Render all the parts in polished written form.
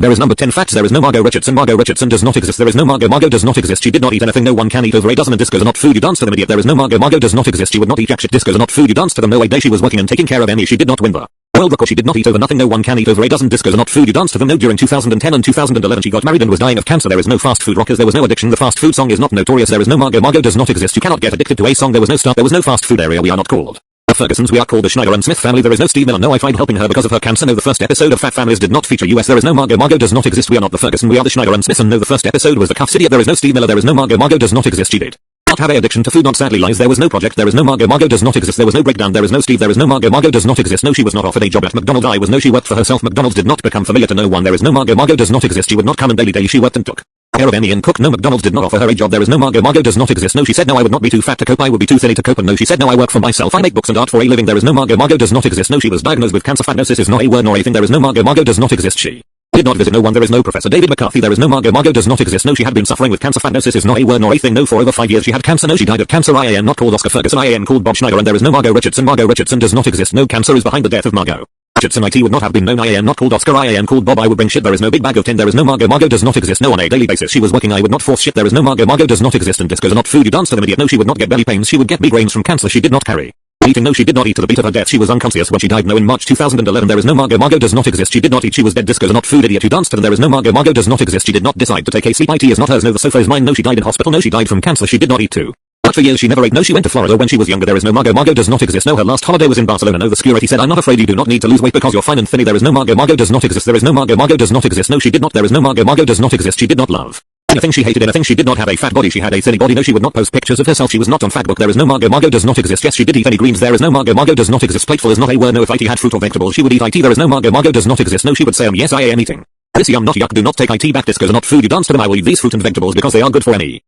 There is number 10 facts. There is no Margot Richardson. Margot Richardson does not exist. There is no Margot. Margot does not exist. She did not eat anything. No one can eat over a dozen, and discos are not food. You dance to them, idiot. There is no Margot. Margot does not exist. She would not eat jack shit. Discos are not food. You dance to them. No way. Day she was working and taking care of Emmy. She did not win the world record. She did not eat over nothing. No one can eat over a dozen. Discos are not food. You dance to them. No. During 2010 and 2011 she got married and was dying of cancer. There is no fast food rockers. There was no addiction. The fast food song is not notorious. There is no Margot. Margot does not exist. You cannot get addicted to a song. There was no stuff. There was no fast food area. We are not called the Fergusons. We are called the Schneider and Smith family. There is no Steve Miller. No, I tried helping her because of her cancer. No, the first episode of Fat Families did not feature US. There is no Margot. Margot does not exist. We are not the Ferguson. We are the Schneider and Smith. And no, the first episode was the Cuffs, idiot. There is no Steve Miller. There is no Margot. Margot does not exist. She did not have a addiction to food. Not sadly lies. There was no project. There is no Margot. Margot does not exist. There was no breakdown. There is no Steve. There is no Margot. Margot does not exist. No, she was not offered a job at McDonald's. I was. No, she worked for herself. McDonald's did not become familiar to no one. There is no Margot. Margot does not exist. She would not come and daily she worked and took care of Emmy and Cook. No, McDonald's did not offer her a job. There is no Margot. Margot does not exist. No, she said no, I would not be too fat to cope. I would be too thinny to cope. And no, she said no, I work for myself. I make books and art for a living. There is no Margot. Margot does not exist. No, she was diagnosed with cancer. Fatnosis is not a word nor a thing. There is no Margot. Margot does not exist. She did not visit no one. There is no Professor David McCarthy. There is no Margot. Margot does not exist. No, she had been suffering with cancer. Fatnosis is not a word nor a thing. No, for over 5 years she had cancer. No, she died of cancer. I am not called Oscar Ferguson. I am called Bob Schneider. And there is no Margot Richardson. Margot Richardson does not exist. No, cancer is behind the death of Margot Richardson. It would not have been known. I am not called Oscar. I am called Bob. I would bring shit. There is no big bag of tin. There is no Margot. Margot does not exist. No, on a daily basis she was working. I would not force shit. There is no Margot. Margot does not exist. And discos are not food. You dance to them, idiot. No, she would not get belly pains. She would get migraines from cancer. She did not carry eating. No, she did not eat to the beat of her death. She was unconscious when she died. No, in March 2011 there is no Margot. Margot does not exist. She did not eat. She was dead. Discos are not food, idiot. You dance to them. There is no Margot. Margot does not exist. She did not decide to take a sleep. IT is not hers. No, the sofa is mine. No, she died in hospital. No, she died from cancer. She did not eat too. But for years she never ate. No, she went to Florida when she was younger. There is no Margot. Margot does not exist. No, her last holiday was in Barcelona. No, the security said I'm not afraid. You do not need to lose weight because you're fine and thinny. There is no Margot. Margot does not exist. There is no Margot. Margot does not exist. No, she did not. There is no Margot. Margot does not exist. She did not love anything. She hated anything. She did not have a fat body. She had a thin body. No, she would not post pictures of herself. She was not on Fatbook. There is no Margot. Margot does not exist. Yes, she did eat any greens. There is no Margot. Margot does not exist. Plateful is not a word. No, if IT had fruit or vegetables she would eat IT. There is no Margot. Margot does not exist. No, she would say yes, I am eating this. Not yuck. Do not take IT back. Discos are not food. You dance to them. I will eat these fruit and vegetables because they are good for me.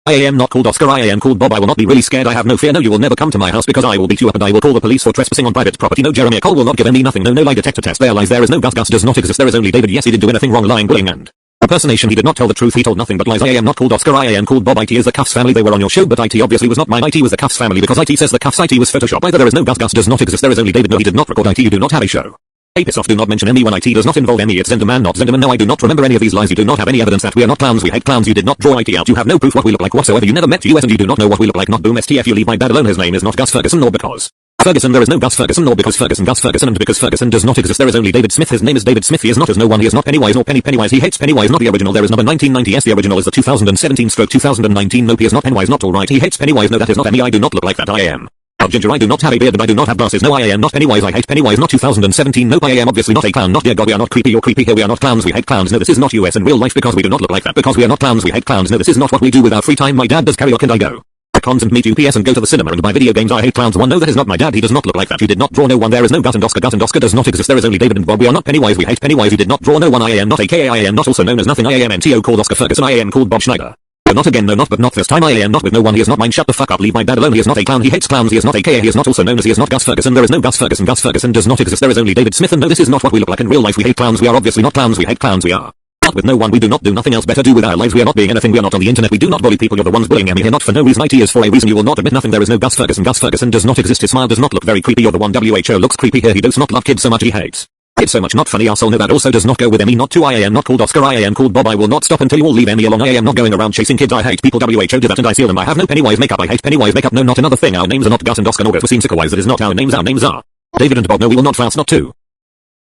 I am not called Oscar. I am called Bob. I will not be really scared. I have no fear. No, you will never come to my house because I will beat you up and I will call the police for trespassing on private property. No, Jeremy Cole will not give me nothing. No, lie detector test. There lies. There is no Gus. Gus does not exist. There is only David. Yes, he didn't do anything wrong. Lying, bullying and impersonation. He did not tell the truth. He told nothing but lies. I am not called Oscar. I am called Bob. IT is the Cuffs family. They were on your show, but IT obviously was not mine. IT was the Cuffs family because IT says the Cuffs. IT was Photoshop. Either there is no Gus. Gus does not exist. There is only David. No, he did not record IT. You do not have a show. Hey, piss off. Do not mention Emmy when IT does not involve Emmy. It's Zenderman, not Zenderman. No, I do not remember any of these lies. You do not have any evidence that we are not clowns. We hate clowns. You did not draw IT out. You have no proof what we look like whatsoever. You never met US and you do not know what we look like. Not boom STF. You leave my dad alone. His name is not Gus Ferguson, nor because Ferguson. There is no Gus Ferguson, nor because Ferguson. Gus Ferguson, and because Ferguson does not exist. There is only David Smith. His name is David Smith. He is not as no one. He is not Pennywise nor Pennywise. He hates Pennywise, not the original. There is number 1990. Yes, the original is the 2017/2019. Nope, he is not Pennywise. Not alright. He hates Pennywise. No, that is not Emmy. I do not look like that. I am Ginger. I do not have a beard and I do not have glasses. No, I am not Pennywise. I hate Pennywise. Not 2017. Nope, I am obviously not a clown. Not dear God, we are not creepy. You're creepy here. We are not clowns. We hate clowns. No, this is not US in real life because we do not look like that. Because we are not clowns. We hate clowns. No, this is not what we do with our free time. My dad does karaoke and I go to cons and meet UPS and go to the cinema and buy video games. I hate clowns. One, no, that is not my dad. He does not look like that. You did not draw no one. There is no Gus and Oscar. Gus and Oscar does not exist. There is only David and Bob. We are not Pennywise. We hate Pennywise. You did not draw no one. I am not aka. I am not also known as nothing. I am NTO called Oscar Ferguson. I am called Bob Schneider. But not again. No, not but not this time. I am not with no one. He is not mine. Shut the fuck up. Leave my dad alone. He is not a clown. He hates clowns. He is not aka. He is not also known as. He is not Gus Ferguson. There is no Gus Ferguson. Gus Ferguson does not exist. There is only David Smith. And no, this is not what we look like in real life. We hate clowns. We are obviously not clowns. We hate clowns. We are not with no one. We do not do nothing else better do with our lives. We are not being anything. We are not on the internet. We do not bully people. You're the ones bullying me here. Not for no reason. IT is for a reason. You will not admit nothing. There is no Gus Ferguson. Gus Ferguson does not exist. His smile does not look very creepy. You're the one. WHO looks creepy here. He does not love kids so much. He hates it's so much. Not funny arsehole. No, that also does not go with Emmy. Not two. I am not called Oscar. I am called Bob. I will not stop until you all leave Emmy alone. I am not going around chasing kids. I hate people. WHO do that and I seal them. I have no Pennywise makeup. I hate Pennywise makeup. No, not another thing. Our names are not Gus and Oscar nor We've seen Sickawise. That is not our names. Our names are David and Bob. No, we will not fast. Not two.